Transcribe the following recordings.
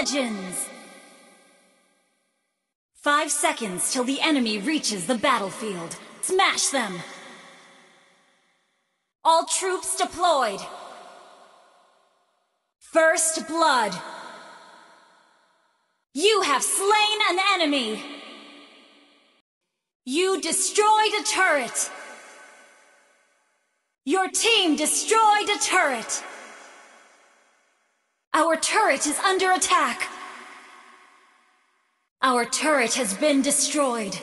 Legends! 5 seconds till the enemy reaches the battlefield. Smash them! All troops deployed. First blood. You have slain an enemy. You destroyed a turret. Your team destroyed a turret. Our turret is under attack. Our turret has been destroyed.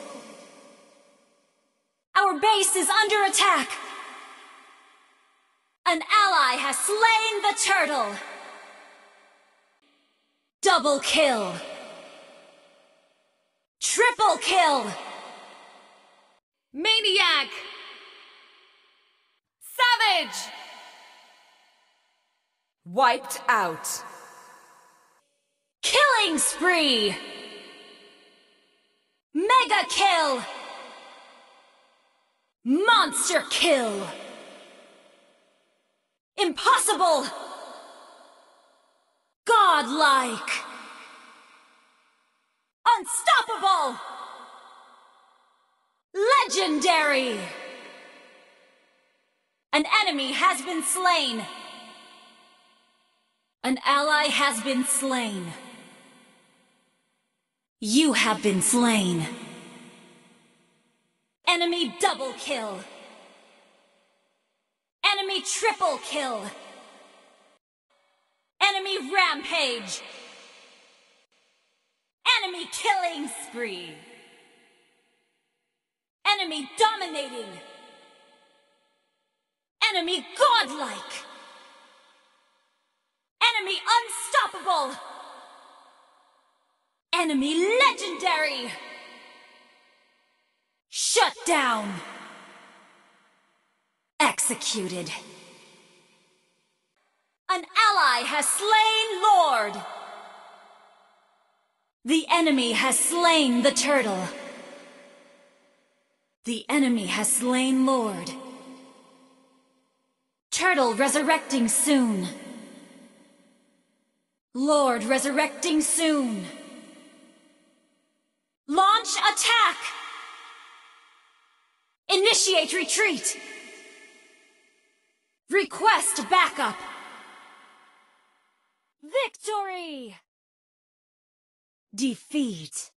Our base is under attack. An ally has slain the turtle. Double kill. Triple kill. Maniac! Savage! Wiped out. Killing spree. Mega kill. Monster kill. Impossible. Godlike. Unstoppable. Legendary. An enemy has been slain. An ally has been slain. You have been slain. Enemy double kill. Enemy triple kill. Enemy rampage. Enemy killing spree. Enemy dominating. Enemy godlike. Enemy unstoppable. Enemy legendary. Shut down. Executed. An ally has slain Lord. The enemy has slain the turtle. The enemy has slain Lord. Turtle resurrecting soon. Lord resurrecting soon. Launch attack! Initiate retreat! Request backup! Victory! Defeat.